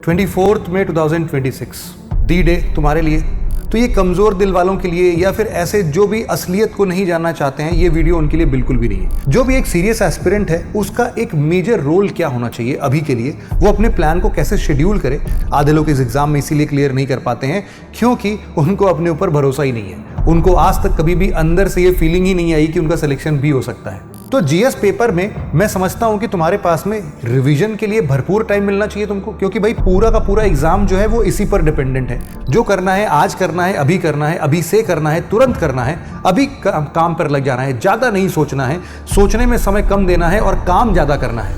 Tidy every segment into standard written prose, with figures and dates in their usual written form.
24 May 2026 the day तुम्हारे लिए। तो ये कमज़ोर दिल वालों के लिए या फिर ऐसे जो भी असलियत को नहीं जानना चाहते हैं, ये वीडियो उनके लिए बिल्कुल भी नहीं है। जो भी एक सीरियस एस्पिरेंट है उसका एक मेजर रोल क्या होना चाहिए अभी के लिए, वो अपने प्लान को कैसे शेड्यूल करे। आधे लोग इस एग्जाम में इसीलिए क्लियर नहीं कर पाते हैं क्योंकि उनको अपने ऊपर भरोसा ही नहीं है। उनको आज तक कभी भी अंदर से ये फीलिंग ही नहीं आई कि उनका सिलेक्शन भी हो सकता है। तो जीएस पेपर में मैं समझता हूं कि तुम्हारे पास में रिवीजन के लिए भरपूर टाइम मिलना चाहिए तुमको, क्योंकि भाई पूरा का पूरा एग्जाम जो है वो इसी पर डिपेंडेंट है। जो करना है आज करना है, अभी करना है, अभी से करना है, तुरंत करना है, अभी काम पर लग जाना है, ज्यादा नहीं सोचना है, सोचने में समय कम देना है और काम ज्यादा करना है।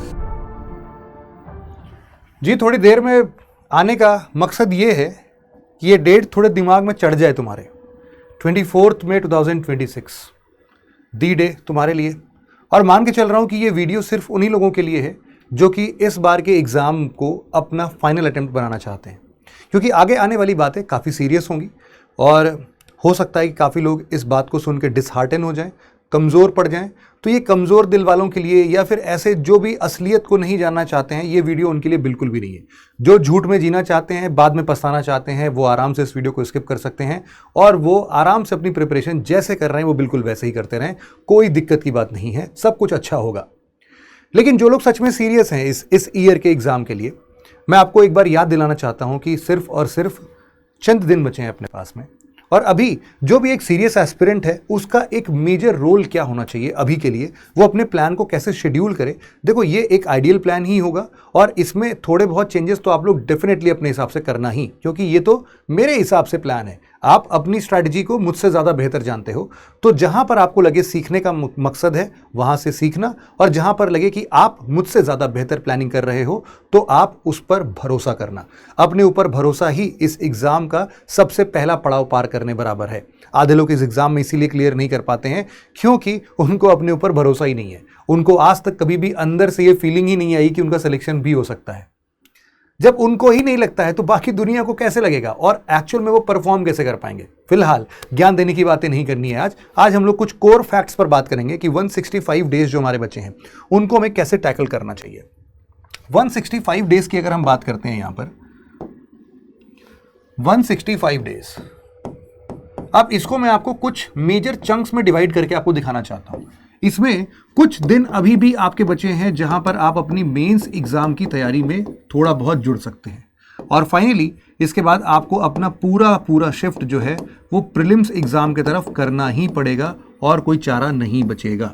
जी थोड़ी देर में आने का मकसद ये है कि ये डेट थोड़े दिमाग में चढ़ जाए तुम्हारे। 24 मई 2026 दी डे तुम्हारे लिए। और मान के चल रहा हूं कि ये वीडियो सिर्फ उन्हीं लोगों के लिए है जो कि इस बार के एग्ज़ाम को अपना फाइनल अटेम्प्ट बनाना चाहते हैं, क्योंकि आगे आने वाली बातें काफ़ी सीरियस होंगी और हो सकता है कि काफ़ी लोग इस बात को सुन के डिसहार्टन हो जाएं, कमज़ोर पड़ जाएं। तो ये कमज़ोर दिल वालों के लिए या फिर ऐसे जो भी असलियत को नहीं जानना चाहते हैं, ये वीडियो उनके लिए बिल्कुल भी नहीं है। जो झूठ में जीना चाहते हैं, बाद में पछताना चाहते हैं, वो आराम से इस वीडियो को स्किप कर सकते हैं और वो आराम से अपनी प्रिपरेशन जैसे कर रहे हैं वो बिल्कुल वैसे ही करते रहें। कोई दिक्कत की बात नहीं है, सब कुछ अच्छा होगा। लेकिन जो लोग सच में सीरियस हैं इस ईयर के एग्ज़ाम के लिए, मैं आपको एक बार याद दिलाना चाहता हूँ कि सिर्फ और सिर्फ चंद दिन बचे हैं अपने पास में। और अभी जो भी एक सीरियस एस्पिरेंट है उसका एक मेजर रोल क्या होना चाहिए अभी के लिए, वो अपने प्लान को कैसे शेड्यूल करे। देखो ये एक आइडियल प्लान ही होगा और इसमें थोड़े बहुत चेंजेस तो आप लोग डेफिनेटली अपने हिसाब से करना ही, क्योंकि ये तो मेरे हिसाब से प्लान है। आप अपनी स्ट्रैटेजी को मुझसे ज़्यादा बेहतर जानते हो। तो जहां पर आपको लगे सीखने का मकसद है वहां से सीखना, और जहां पर लगे कि आप मुझसे ज़्यादा बेहतर प्लानिंग कर रहे हो तो आप उस पर भरोसा करना। अपने ऊपर भरोसा ही इस एग्ज़ाम का सबसे पहला पड़ाव पार करने बराबर है। आधे लोग इस एग्ज़ाम में इसीलिए क्लियर नहीं कर पाते हैं क्योंकि उनको अपने ऊपर भरोसा ही नहीं है। उनको आज तक कभी भी अंदर से ये फीलिंग ही नहीं आई कि उनका सिलेक्शन भी हो सकता है। जब उनको ही नहीं लगता है तो बाकी दुनिया को कैसे लगेगा और एक्चुअल में वो परफॉर्म कैसे कर पाएंगे। फिलहाल ज्ञान देने की बातें नहीं करनी है आज हम लोग कुछ कोर फैक्ट्स पर बात करेंगे कि 165 डेज जो हमारे बच्चे हैं उनको हमें कैसे टैकल करना चाहिए। 165 डेज की अगर हम बात करते हैं यहां पर 165 डेज, अब इसको मैं आपको कुछ मेजर चंक्स में डिवाइड करके आपको दिखाना चाहता हूं। इसमें कुछ दिन अभी भी आपके बचे हैं जहां पर आप अपनी मेंस एग्जाम की तैयारी में थोड़ा बहुत जुड़ सकते हैं, और फाइनली इसके बाद आपको अपना पूरा शिफ्ट जो है वो प्रीलिम्स एग्जाम की तरफ करना ही पड़ेगा और कोई चारा नहीं बचेगा।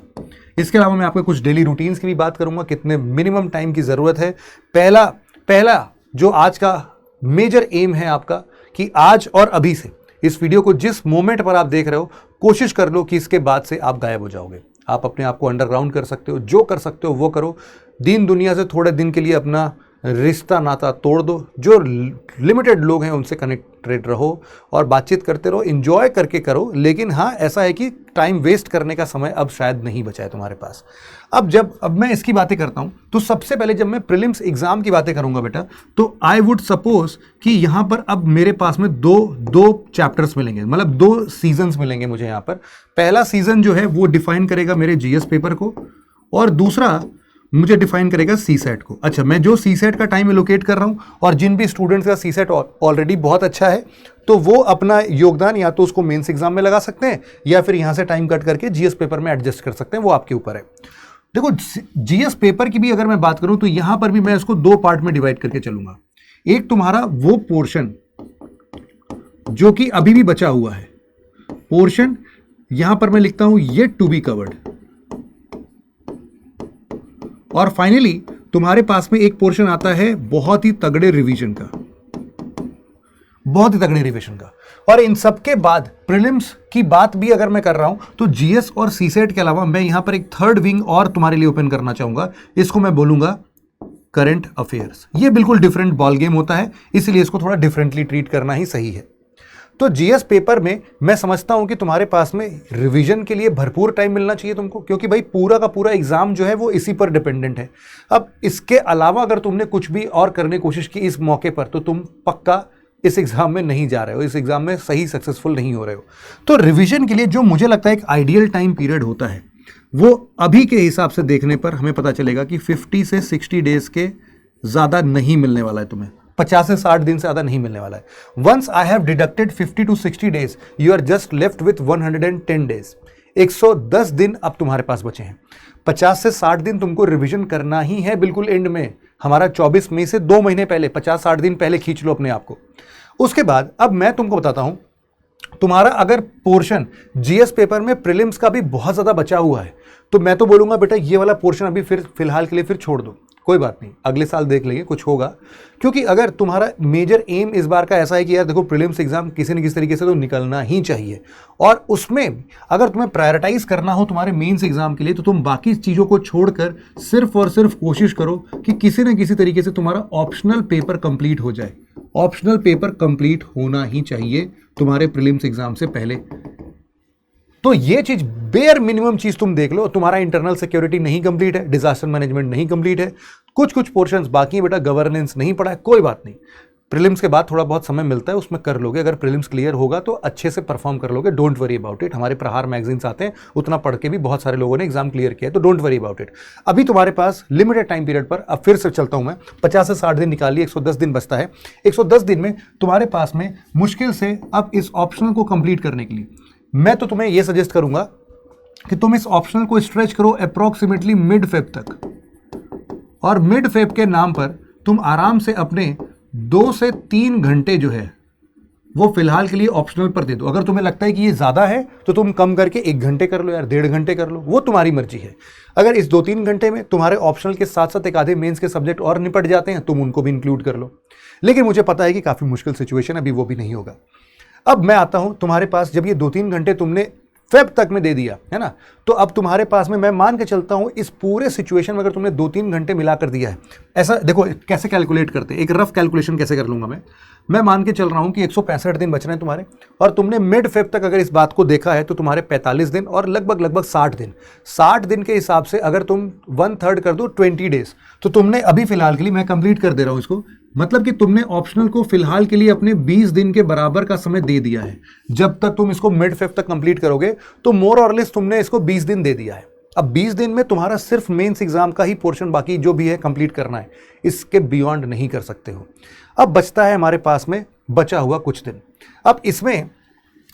इसके अलावा मैं आपको कुछ डेली रूटीन्स की भी बात करूंगा, कितने मिनिमम टाइम की ज़रूरत है। पहला जो आज का मेजर एम है आपका कि आज और अभी से इस वीडियो को जिस मोमेंट पर आप देख रहे हो कोशिश कर लो कि इसके बाद से आप गायब हो जाओगे। आप अपने आप को अंडरग्राउंड कर सकते हो, जो कर सकते हो वो करो। दीन दुनिया से थोड़े दिन के लिए अपना रिश्ता नाता तोड़ दो। जो लिमिटेड लोग हैं उनसे कनेक्टेड रहो और बातचीत करते रहो, एंजॉय करके करो। लेकिन हाँ, ऐसा है कि टाइम वेस्ट करने का समय अब शायद नहीं बचा है तुम्हारे पास। अब मैं इसकी बातें करता हूं तो सबसे पहले जब मैं प्रीलिम्स एग्जाम की बातें करूंगा बेटा, तो आई वुड सपोज कि यहां पर अब मेरे पास में दो चैप्टर्स मिलेंगे, मतलब 2 सीजन्स मिलेंगे मुझे यहां पर। पहला सीजन जो है वो डिफाइन करेगा मेरे जीएस पेपर को और दूसरा मुझे डिफाइन करेगा सीसेट को। अच्छा, मैं जो सीसेट का टाइम एलोकेट कर रहा हूं और जिन भी स्टूडेंट्स का सीसेट ऑलरेडी बहुत अच्छा है तो वो अपना योगदान या तो उसको मेंस एग्जाम में लगा सकते हैं या फिर यहां से टाइम कट करके जीएस पेपर में एडजस्ट कर सकते हैं, वो आपके ऊपर है। देखो जीएस पेपर की भी अगर मैं बात करूं तो यहां पर भी मैं इसको 2 पार्ट में डिवाइड करके चलूंगा। एक तुम्हारा वो पोर्शन जो कि अभी भी बचा हुआ है, पोर्शन यहां पर मैं लिखता हूं ये टू बी कवर्ड, और फाइनली तुम्हारे पास में एक पोर्शन आता है बहुत ही तगड़े रिवीजन का, बहुत ही तगड़े रिवीजन का। और इन सब के बाद प्रीलिम्स की बात भी अगर मैं कर रहा हूं तो जीएस और सीसेट के अलावा मैं यहां पर एक थर्ड विंग और तुम्हारे लिए ओपन करना चाहूंगा। इसको मैं बोलूंगा करंट अफेयर्स। ये बिल्कुल डिफरेंट बॉल गेम होता है, इसलिए इसको थोड़ा डिफरेंटली ट्रीट करना ही सही है। तो जीएस पेपर में मैं समझता हूं कि तुम्हारे पास में रिवीजन के लिए भरपूर टाइम मिलना चाहिए तुमको, क्योंकि भाई पूरा का पूरा एग्जाम जो है वो इसी पर डिपेंडेंट है। अब इसके अलावा अगर तुमने कुछ भी और करने की कोशिश की इस मौके पर तो तुम पक्का इस एग्जाम में नहीं जा रहे हो, इस एग्जाम में सही सक्सेसफुल नहीं हो रहे हो। तो रिवीजन के लिए जो मुझे लगता है एक आइडियल टाइम पीरियड होता है वो अभी के हिसाब से देखने पर हमें पता चलेगा कि 50 से 60 डेज के ज़्यादा नहीं मिलने वाला है तुम्हें। 50 से 60 दिन से ज़्यादा नहीं मिलने वाला है। Once I have deducted 50 to 60 days, you are just left with 110 days. 110 दिन अब तुम्हारे पास बचे हैं। 50 से 60 दिन तुमको रिवीजन करना ही है बिल्कुल एंड में। हमारा 24 मई से 2 महीने पहले, 50-60 दिन पहले खींच लो अपने आप को। उसके बाद अब मैं तुमको बताता हूं, तुम्हारा अगर पोर्शन जीएस पेपर में प्रीलिम्स का भी बहुत ज़्यादा बचा हुआ है, तो मैं तो बोलूँगा बेटा ये वाला पोर्शन अभी फिलहाल के लिए फिर छोड़ दो, कोई बात नहीं, अगले साल देख लेंगे, कुछ होगा। क्योंकि अगर तुम्हारा मेजर एम इस बार का ऐसा है कि यार देखो प्रीलिम्स एग्जाम किसी न किसी तरीके से तो निकलना ही चाहिए, और उसमें अगर तुम्हें प्रायोरिटाइज करना हो तुम्हारे मेंस एग्जाम के लिए, तो तुम बाकी चीज़ों को छोड़कर सिर्फ और सिर्फ कोशिश करो कि किसी न किसी तरीके से तुम्हारा ऑप्शनल पेपर कंप्लीट हो जाए। ऑप्शनल पेपर कंप्लीट होना ही चाहिए तुम्हारे प्रीलिम्स एग्जाम से पहले। तो ये चीज बेयर मिनिमम चीज तुम देख लो। तुम्हारा इंटरनल सिक्योरिटी नहीं कंप्लीट है, डिजास्टर मैनेजमेंट नहीं कंप्लीट है, कुछ पोर्शंस बाकी है बेटा, गवर्नेंस नहीं पढ़ा है, कोई बात नहीं, प्रीलिम्स के बाद थोड़ा बहुत समय मिलता है, उसमें कर लोगे। अगर प्रीलिम्स क्लियर होगा तो अच्छे से परफॉर्म कर लोगे, डोंट वरी अबाउट इट। हमारे प्रहार मैगजीन्स आते हैं, उतना पढ़ के भी बहुत सारे लोगों ने एग्जाम क्लियर किया है, तो डोंट वरी अबाउट इट। अभी तुम्हारे पास लिमिटेड टाइम पीरियड पर, अब फिर से चलता हूं मैं, 50 से 60 दिन निकालिए, 110 दिन बचता है। 110 दिन में तुम्हारे पास में मुश्किल से अब इस ऑप्शनल को कंप्लीट करने के लिए मैं तो तुम्हें यह सजेस्ट करूंगा कि तुम इस ऑप्शनल को स्ट्रेच करो अप्रोक्सीमेटली मिड फेब तक, और मिड फेब के नाम पर तुम आराम से अपने 2 से 3 घंटे जो है वो फिलहाल के लिए ऑप्शनल पर दे दो। अगर तुम्हें लगता है कि ये ज़्यादा है तो तुम कम करके 1 घंटे कर लो यार, 1.5 घंटे कर लो, वो तुम्हारी मर्जी है। अगर इस 2-3 घंटे में तुम्हारे ऑप्शनल के साथ साथ एक आधे मेंस के सब्जेक्ट और निपट जाते हैं, तुम उनको भी इंक्लूड कर लो। लेकिन मुझे पता है कि काफ़ी मुश्किल सिचुएशन, अभी वो भी नहीं होगा। अब मैं आता हूं, तुम्हारे पास जब ये 2-3 घंटे तुमने फेब तक में दे दिया है ना, तो अब तुम्हारे पास में, मैं मान के चलता हूं इस पूरे सिचुएशन में अगर तुमने 2-3 घंटे मिला कर दिया है, ऐसा देखो कैसे कैलकुलेट करते हैं, एक रफ कैलकुलेशन कैसे कर लूंगा मैं मान के चल रहा हूं कि 165 दिन बच रहे हैं तुम्हारे, और तुमने मिड फेब तक अगर इस बात को देखा है तो तुम्हारे 45 दिन और लगभग 60 दिन के हिसाब से अगर तुम 1/3 कर दो 20 डेज, तो तुमने अभी फिलहाल के लिए, मैं कंप्लीट कर दे रहा हूं इसको, मतलब कि तुमने ऑप्शनल को फिलहाल के लिए अपने 20 दिन के बराबर का समय दे दिया है। जब तक तुम इसको मिड फेब तक कंप्लीट करोगे तो मोर और लेस तुमने इसको 20 दिन दे दिया है। अब 20 दिन में तुम्हारा सिर्फ मेंस एग्जाम का ही पोर्शन बाकी जो भी है कंप्लीट करना है, इसके बियॉन्ड नहीं कर सकते हो। अब बचता है हमारे पास में बचा हुआ कुछ दिन। अब इसमें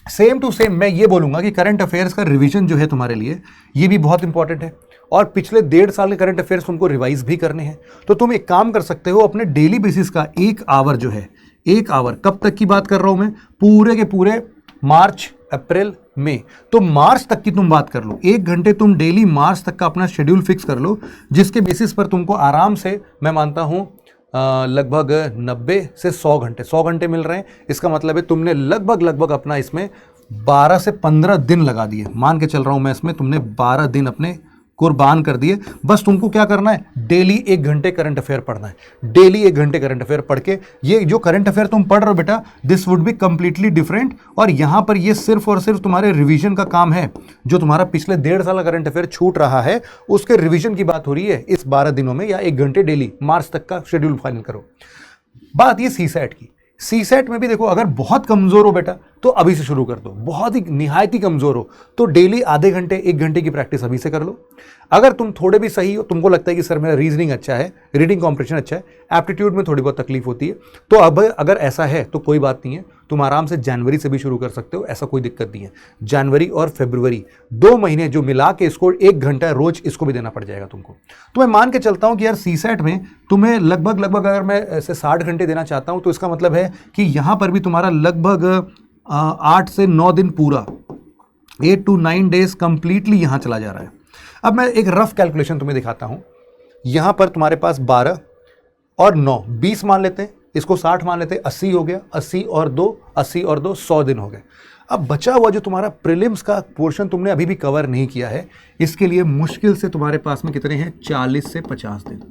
सेम टू सेम मैं ये बोलूंगा कि करंट अफेयर्स का रिवीजन जो है तुम्हारे लिए ये भी बहुत इंपॉर्टेंट है, और पिछले 1.5 साल के करंट अफेयर्स तुमको रिवाइज भी करने हैं। तो तुम एक काम कर सकते हो, अपने डेली बेसिस का 1 आवर जो है, 1 आवर कब तक की बात कर रहा हूं मैं, पूरे के पूरे मार्च, अप्रैल, मई, तो मार्च तक की तुम बात कर लो। 1 घंटे तुम डेली मार्च तक का अपना शेड्यूल फिक्स कर लो, जिसके बेसिस पर तुमको आराम से, मैं मानता हूं लगभग 90 से 100 घंटे मिल रहे हैं। इसका मतलब है तुमने लगभग अपना इसमें 12 से 15 दिन लगा दिए, मान के चल रहा हूं मैं, इसमें तुमने 12 दिन अपने कुर्बान कर दिए। बस तुमको क्या करना है, डेली 1 घंटे करंट अफेयर पढ़ना है, डेली 1 घंटे करंट अफेयर पढ़ के, ये जो करंट अफेयर तुम पढ़ रहे हो बेटा, this would be completely different. और यहां पर ये सिर्फ और सिर्फ तुम्हारे रिवीजन का काम है। जो तुम्हारा पिछले 1.5 साल का करंट अफेयर छूट रहा है, उसके रिवीजन की बात हो रही है इस 12 दिनों में, या 1 घंटे डेली मार्च तक का शेड्यूल फाइनल करो। बात ये सीसैट की, सीसैट में भी देखो, अगर बहुत कमजोर हो बेटा तो अभी से शुरू कर दो, बहुत ही निहायती कमजोर हो तो डेली आधे घंटे 1 घंटे की प्रैक्टिस अभी से कर लो। अगर तुम थोड़े भी सही हो, तुमको लगता है कि सर मेरा रीजनिंग अच्छा है, रीडिंग कॉम्प्रिहेंशन अच्छा है, एप्टीट्यूड में थोड़ी बहुत तकलीफ होती है, तो अब अगर ऐसा है तो कोई बात नहीं है, तुम आराम से जनवरी से भी शुरू कर सकते हो, ऐसा कोई दिक्कत नहीं है। जनवरी और फरवरी 2 महीने जो मिला के इसको 1 घंटा रोज इसको भी देना पड़ जाएगा तुमको। तो मैं मान के चलता हूं कि यार सीसैट में तुम्हें लगभग अगर मैं ऐसे 60 घंटे देना चाहता हूं, तो इसका मतलब है कि यहां पर भी तुम्हारा लगभग 8 से 9 दिन पूरा, 8 to 9 डेज कंप्लीटली यहां चला जा रहा है। अब मैं एक रफ कैलकुलेशन तुम्हें दिखाता हूं। यहां पर तुम्हारे पास 12 और 9, 20 मान लेते हैं, इसको 60 मान लेते हैं, 80 हो गया, 80 और 2 100 दिन हो गए। अब बचा हुआ जो तुम्हारा प्रीलिम्स का पोर्शन तुमने अभी भी कवर नहीं किया है, इसके लिए मुश्किल से तुम्हारे पास में कितने हैं, 40 से 50 दिन,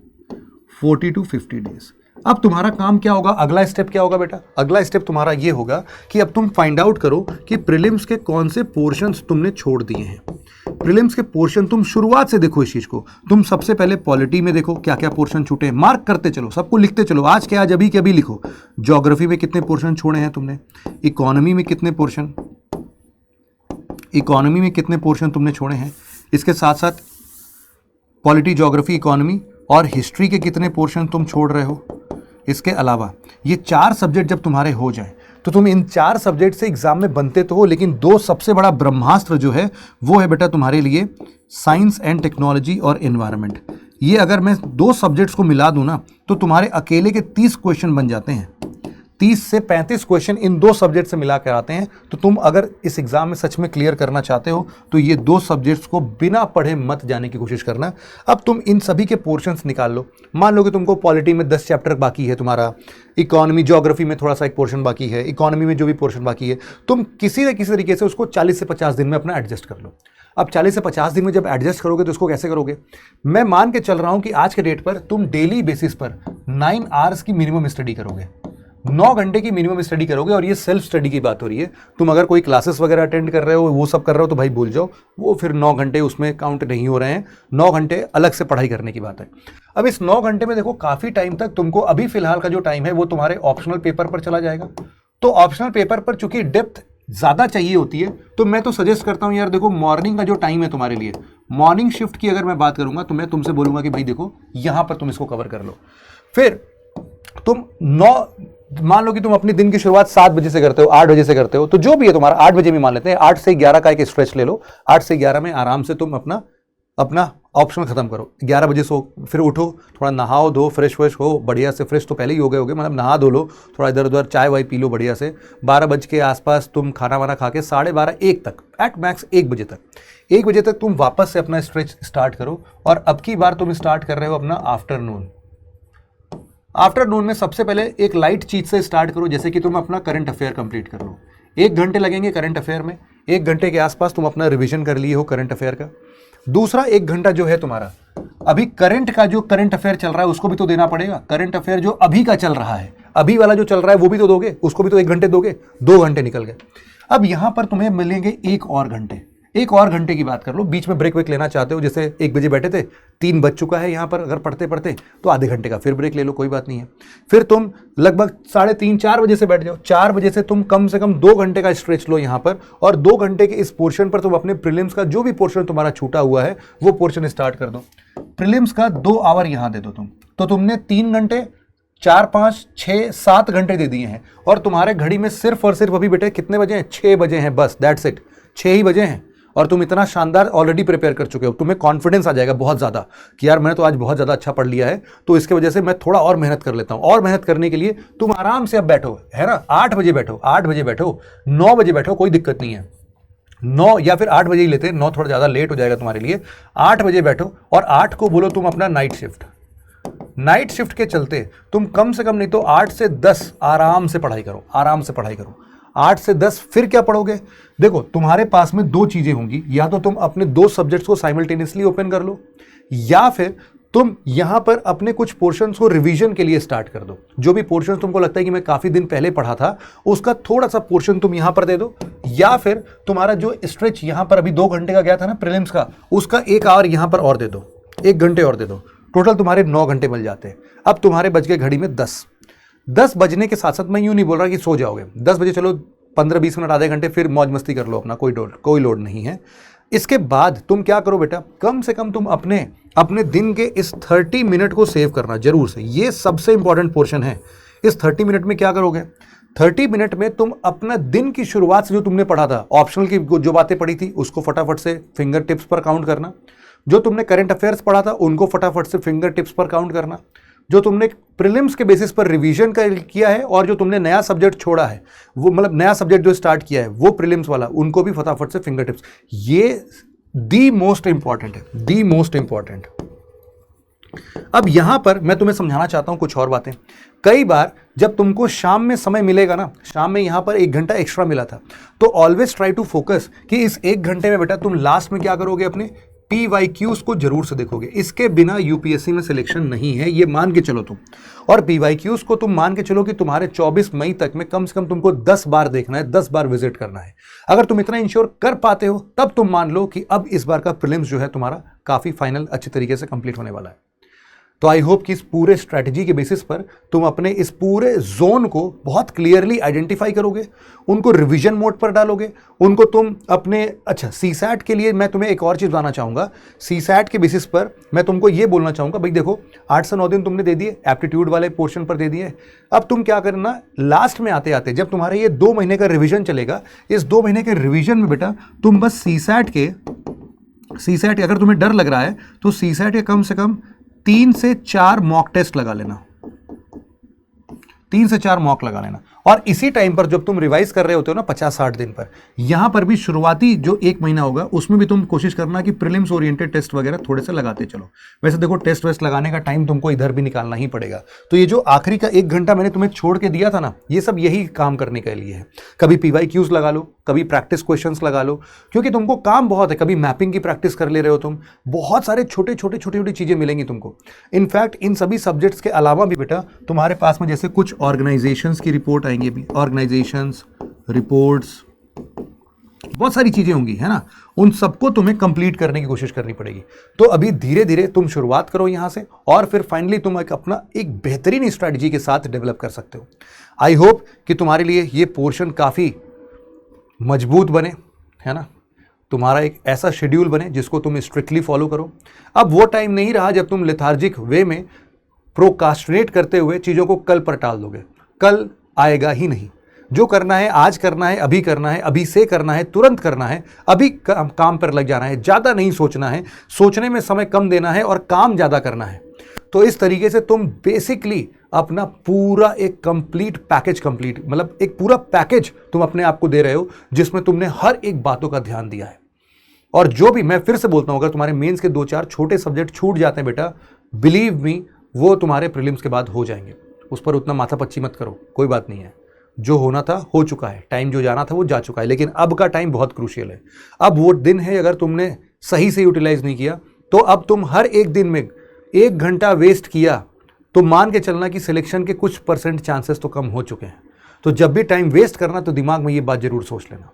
40 to 50 डेज। अब तुम्हारा काम क्या होगा, अगला स्टेप क्या होगा बेटा, अगला स्टेप तुम्हारा ये होगा कि अब तुम फाइंड आउट करो कि प्रीलिम्स के कौन से पोर्शंस तुमने छोड़ दिए हैं। प्रीलिम्स के पोर्शन तुम शुरुआत से देखो इस चीज को, तुम सबसे पहले पॉलिटी में देखो क्या क्या पोर्शन छूटे हैं, मार्क करते चलो, सबको लिखते चलो, आज के आज, अभी के अभी लिखो। ज्योग्राफी में कितने पोर्शन छोड़े हैं तुमने, इकोनॉमी में कितने पोर्शन तुमने छोड़े हैं, इसके साथ साथ पॉलिटी, ज्योग्राफी, इकोनॉमी और हिस्ट्री के कितने पोर्शन तुम छोड़ रहे हो, इसके अलावा ये 4 सब्जेक्ट जब तुम्हारे हो जाए तो तुम इन 4 सब्जेक्ट से एग्जाम में बनते तो हो, लेकिन 2 सबसे बड़ा ब्रह्मास्त्र जो है वो है बेटा तुम्हारे लिए साइंस एंड टेक्नोलॉजी और एनवायरनमेंट। ये अगर मैं 2 सब्जेक्ट्स को मिला दूं ना तो तुम्हारे अकेले के 30 क्वेश्चन बन जाते हैं। 30 से 35 क्वेश्चन इन 2 सब्जेक्ट से मिला कर आते हैं। तो तुम अगर इस एग्जाम में सच में क्लियर करना चाहते हो तो ये 2 सब्जेक्ट्स को बिना पढ़े मत जाने की कोशिश करना। अब तुम इन सभी के पोर्शंस निकाल लो। मान लो कि तुमको पॉलिटी में 10 चैप्टर बाकी है, तुम्हारा इकोनॉमी ज्योग्राफी में थोड़ा सा एक पोर्शन बाकी है, इकोनॉमी में जो भी पोर्शन बाकी है तुम किसी न किसी तरीके से उसको 40 से 50 दिन में अपना एडजस्ट कर लो। अब 40 से 50 दिन में जब एडजस्ट करोगे तो उसको कैसे करोगे? मैं मान के चल रहा हूं कि आज के डेट पर तुम डेली बेसिस पर 9 आवर्स की मिनिमम स्टडी करोगे, 9 घंटे की मिनिमम स्टडी करोगे। और ये सेल्फ स्टडी की बात हो रही है। तुम अगर कोई क्लासेस वगैरह अटेंड कर रहे हो, वो सब कर रहे हो तो भाई भूल जाओ, वो फिर 9 घंटे उसमें काउंट नहीं हो रहे हैं। 9 घंटे अलग से पढ़ाई करने की बात है। अब इस 9 घंटे में देखो काफ़ी टाइम तक तुमको अभी फिलहाल का जो टाइम है वो तुम्हारे ऑप्शनल पेपर पर चला जाएगा। तो ऑप्शनल पेपर पर चूंकि डेप्थ ज़्यादा चाहिए होती है तो मैं तो सजेस्ट करता हूँ यार, देखो मॉर्निंग का जो टाइम है तुम्हारे लिए, मॉर्निंग शिफ्ट की अगर मैं बात करूँगा तो मैं तुमसे बोलूँगा कि भाई देखो यहाँ पर तुम इसको कवर कर लो। फिर तुम मान लो कि तुम अपनी दिन की शुरुआत 7 बजे से करते हो, 8 बजे से करते हो, तो जो भी है तुम्हारा 8 बजे भी मान लेते हैं, 8 से 11 का एक स्ट्रेच ले लो। 8 से 11 में आराम से तुम अपना ऑप्शनल खत्म करो। 11 बजे सो, फिर उठो, थोड़ा नहाओ धो, फ्रेश हो बढ़िया से। फ्रेश तो पहले ही हो गए होगे, मतलब नहा धो लो, थोड़ा इधर उधर चाय वाय पी लो बढ़िया से। 12 बजे के आसपास तुम खाना वाना खा के 12:30 1 तक, एट मैक्स 1 बजे तक तुम वापस से अपना स्ट्रेच स्टार्ट करो। और अब की बार तुम स्टार्ट कर रहे हो अपना आफ्टरनून में सबसे पहले एक लाइट चीज से स्टार्ट करो, जैसे कि तुम अपना करंट अफेयर कंप्लीट कर लो। 1 घंटे लगेंगे करंट अफेयर में, 1 घंटे के आसपास तुम अपना रिवीजन कर लिए हो करंट अफेयर का। दूसरा 1 घंटा जो है तुम्हारा अभी करंट अफेयर चल रहा है उसको भी तो देना पड़ेगा। करंट अफेयर जो अभी का चल रहा है, अभी वाला जो चल रहा है वो भी तो दोगे, उसको भी तो 1 घंटे दोगे। 2 घंटे निकल गए। अब यहां पर तुम्हें मिलेंगे 1 और घंटे। 1 और घंटे की बात कर लो। बीच में ब्रेक लेना चाहते हो, जैसे 1 बजे बैठे थे, 3 बज चुका है यहाँ पर, अगर पढ़ते पढ़ते तो आधे घंटे का फिर ब्रेक ले लो, कोई बात नहीं है। फिर तुम लगभग 3:30 4 बजे से बैठ जाओ। 4 बजे से तुम कम से कम 2 घंटे का स्ट्रेच लो यहाँ पर, और 2 घंटे के इस पोर्शन पर तुम अपने प्रीलिम्स का जो भी पोर्शन तुम्हारा छूटा हुआ है वो पोर्शन स्टार्ट कर दो। प्रीलिम्स का 2 आवर यहाँ दे दो तुम, तो तुमने 3 घंटे 4 5 6 7 घंटे दे दिए हैं। और तुम्हारे घड़ी में सिर्फ और सिर्फ अभी बेटे कितने बजे हैं? 6 बजे हैं, बस दैट्स इट। 6 ही बजे हैं और तुम इतना शानदार ऑलरेडी प्रिपेयर कर चुके हो। तुम्हें कॉन्फिडेंस आ जाएगा बहुत ज़्यादा कि यार मैंने तो आज बहुत ज़्यादा अच्छा पढ़ लिया है, तो इसके वजह से मैं थोड़ा और मेहनत कर लेता हूँ। और मेहनत करने के लिए तुम आराम से अब बैठो, है ना, 8 बजे बैठो, 9 बजे बैठो, कोई दिक्कत नहीं है। 9 या फिर 8 बजे ही लेते हैं, 9 थोड़ा ज़्यादा लेट हो जाएगा तुम्हारे लिए। 8 बजे बैठो और 8 को बोलो तुम अपना नाइट शिफ्ट के चलते तुम कम से कम नहीं तो 8 से 10 आराम से पढ़ाई करो। 8 से 10 फिर क्या पढ़ोगे? देखो तुम्हारे पास में 2 चीजें होंगी, या तो तुम अपने 2 सब्जेक्ट्स को साइमल्टेनियसली ओपन कर लो, या फिर तुम यहां पर अपने कुछ पोर्शंस को रिवीजन के लिए स्टार्ट कर दो। जो भी पोर्शन तुमको लगता है कि मैं काफी दिन पहले पढ़ा था उसका थोड़ा सा पोर्शन तुम यहां पर दे दो, या फिर तुम्हारा जो स्ट्रेच यहां पर अभी 2 घंटे का गया था ना प्रीलिम्स का, उसका 1 आवर यहां पर और दे दो, 1 घंटे और दे दो। टोटल तुम्हारे 9 घंटे मिल जाते हैं। अब तुम्हारे बज गए घड़ी में 10 बजने के साथ साथ मैं यूं नहीं बोल रहा कि सो जाओगे। 10 बजे चलो 15-20 मिनट आधे घंटे फिर मौज मस्ती कर लो अपना, कोई लोड नहीं है। इसके बाद तुम क्या करो बेटा, कम से कम तुम अपने दिन के इस 30 मिनट को सेव करना जरूर से। ये सबसे इंपॉर्टेंट पोर्शन है। इस 30 मिनट में क्या करोगे? 30 मिनट में तुम अपना दिन की शुरुआत से जो तुमने पढ़ा था, ऑप्शनल की जो बातें पढ़ी थी उसको फटाफट से फिंगर टिप्स पर काउंट करना। जो तुमने करंट अफेयर्स पढ़ा था उनको फटाफट से फिंगर टिप्स पर काउंट करना। जो तुमने प्रीलिम्स के बेसिस पर रिवीजन किया है और जो तुमने नया सब्जेक्ट छोड़ा है, वो मतलब नया सब्जेक्ट जो स्टार्ट किया है वो प्रीलिम्स वाला, उनको भी फटाफट से फिंगर टिप्स। ये दी मोस्ट इंपॉर्टेंट है, दी मोस्ट इंपॉर्टेंट। अब यहां पर मैं तुम्हें समझाना चाहता हूं कुछ और बातें। कई बार जब तुमको शाम में समय मिलेगा ना, शाम में यहां पर 1 घंटा एक्स्ट्रा मिला था, तो ऑलवेज ट्राई टू फोकस कि इस 1 घंटे में बेटा तुम लास्ट में क्या करोगे, अपने PYQs को जरूर से देखोगे। इसके बिना यूपीएससी में सिलेक्शन नहीं है, ये मान के चलो तुम। और PYQs को तुम मान के चलो कि तुम्हारे 24 मई तक में कम से कम तुमको 10 बार देखना है, 10 बार विजिट करना है। अगर तुम इतना इंश्योर कर पाते हो तब तुम मान लो कि अब इस बार का प्रीलिम्स जो है तुम्हारा काफी फाइनल अच्छे तरीके से कंप्लीट होने वाला है। तो आई होप कि इस पूरे स्ट्रैटेजी के बेसिस पर तुम अपने इस पूरे जोन को बहुत क्लियरली आइडेंटिफाई करोगे, उनको रिवीजन मोड पर डालोगे, उनको तुम अपने सीसैट के लिए मैं तुम्हें एक और चीज़ बताना चाहूँगा। सीसैट के बेसिस पर मैं तुमको ये बोलना चाहूँगा, भाई देखो 8 से 9 दिन तुमने दे दिए, एप्टीट्यूड वाले पोर्शन पर दे दिए। अब तुम क्या करना, लास्ट में आते आते जब तुम्हारे ये 2 महीने का रिविजन चलेगा, इस 2 महीने के रिविजन में बेटा तुम बस सीसैट अगर तुम्हें डर लग रहा है तो सीसैट के कम से कम 3 से 4 मॉक टेस्ट लगा लेना, 3 से 4 मॉक लगा लेना। और इसी टाइम पर जब तुम रिवाइज कर रहे होते हो ना 50-60 दिन पर, यहां पर भी शुरुआती जो 1 महीना होगा उसमें भी तुम कोशिश करना कि प्रीलिम्स ओरिएंटेड टेस्ट वगैरह थोड़े से लगाते चलो। वैसे देखो टेस्ट वेस्ट लगाने का टाइम तुमको इधर भी निकालना ही पड़ेगा। तो ये जो आखिरी का 1 घंटा मैंने तुम्हें छोड़ के दिया था ना, ये सब यही काम करने के लिए है। कभी PYQs लगा लो, कभी प्रैक्टिस क्वेश्चंस लगा लो, क्योंकि तुमको काम बहुत है। कभी मैपिंग की प्रैक्टिस कर ले रहे हो तुम, बहुत सारे छोटे छोटी चीजें मिलेंगी तुमको। इनफैक्ट इन सभी सब्जेक्ट्स के अलावा भी बेटा तुम्हारे पास में जैसे कुछ ऑर्गेनाइजेशंस की रिपोर्ट आएंगी, भी ऑर्गेनाइजेशंस रिपोर्ट्स, बहुत सारी चीजें होंगी, है ना। उन सबको तुम्हें कंप्लीट करने की कोशिश करनी पड़ेगी। तो अभी धीरे धीरे तुम शुरुआत करो यहां से, और फिर फाइनली तुम अपना एक बेहतरीन स्ट्रैटेजी के साथ डेवलप कर सकते हो। आई होप कि तुम्हारे लिए ये पोर्शन काफी मजबूत बने, है ना। तुम्हारा एक ऐसा शेड्यूल बने जिसको तुम स्ट्रिक्टली फॉलो करो। अब वो टाइम नहीं रहा जब तुम लेथार्जिक वे में प्रोकास्टिनेट करते हुए चीज़ों को कल पर टाल दोगे। कल आएगा ही नहीं। जो करना है आज करना है, अभी करना है, अभी से करना है, तुरंत करना है, अभी काम पर लग जाना है, ज़्यादा नहीं सोचना है, सोचने में समय कम देना है और काम ज़्यादा करना है। तो इस तरीके से तुम बेसिकली अपना पूरा एक मतलब एक पूरा पैकेज तुम अपने आप को दे रहे हो, जिसमें तुमने हर एक बातों का ध्यान दिया है। और जो भी, मैं फिर से बोलता हूं, अगर तुम्हारे मेंस के 2-4 छोटे सब्जेक्ट छूट जाते हैं बेटा, बिलीव मी वो तुम्हारे प्रीलिम्स के बाद हो जाएंगे। उस पर उतना माथापच्ची मत करो, कोई बात नहीं है। जो होना था हो चुका है, टाइम जो जाना था वो जा चुका है, लेकिन अब का टाइम बहुत क्रूशियल है। अब वो दिन है, अगर तुमने सही से यूटिलाइज नहीं किया तो अब तुम हर एक दिन में 1 घंटा वेस्ट किया तो मान के चलना कि सिलेक्शन के कुछ % चांसेस तो कम हो चुके हैं। तो जब भी टाइम वेस्ट करना तो दिमाग में ये बात जरूर सोच लेना,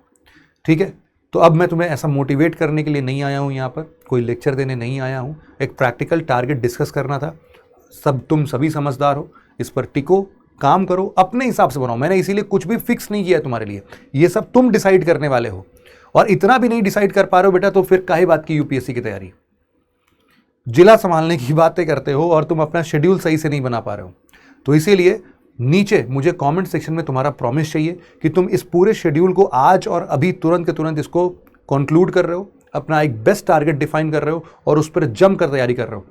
ठीक है। तो अब मैं तुम्हें ऐसा मोटिवेट करने के लिए नहीं आया हूँ, यहाँ पर कोई लेक्चर देने नहीं आया हूँ, एक प्रैक्टिकल टारगेट डिस्कस करना था। तुम सभी समझदार हो, इस पर टिको, काम करो, अपने हिसाब से बनाओ। मैंने इसीलिए कुछ भी फिक्स नहीं किया तुम्हारे लिए, ये सब तुम डिसाइड करने वाले हो। और इतना भी नहीं डिसाइड कर पा रहे हो बेटा तो फिर काहे बात की UPSC की तैयारी। जिला संभालने की बातें करते हो और तुम अपना शेड्यूल सही से नहीं बना पा रहे हो। तो इसीलिए नीचे मुझे कमेंट सेक्शन में तुम्हारा प्रॉमिस चाहिए कि तुम इस पूरे शेड्यूल को आज और अभी तुरंत के तुरंत इसको कंक्लूड कर रहे हो, अपना एक बेस्ट टारगेट डिफाइन कर रहे हो और उस पर जम कर तैयारी कर रहे हो।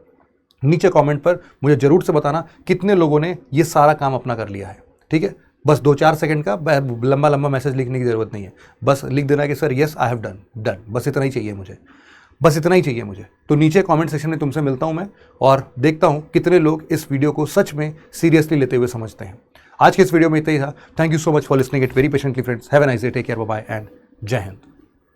नीचे कमेंट पर मुझे जरूर से बताना कितने लोगों ने ये सारा काम अपना कर लिया है, ठीक है। बस 2-4 सेकंड का लंबा मैसेज लिखने की जरूरत नहीं है, बस लिख देना कि sir yes I have done, बस इतना ही चाहिए मुझे। तो नीचे कमेंट सेक्शन में तुमसे मिलता हूं मैं और देखता हूं कितने लोग इस वीडियो को सच में सीरियसली लेते हुए समझते हैं। आज के इस वीडियो में इतना ही था। Thank you so much for listening it very patiently friends. Have a nice day, take care, bye bye and जय हिंद।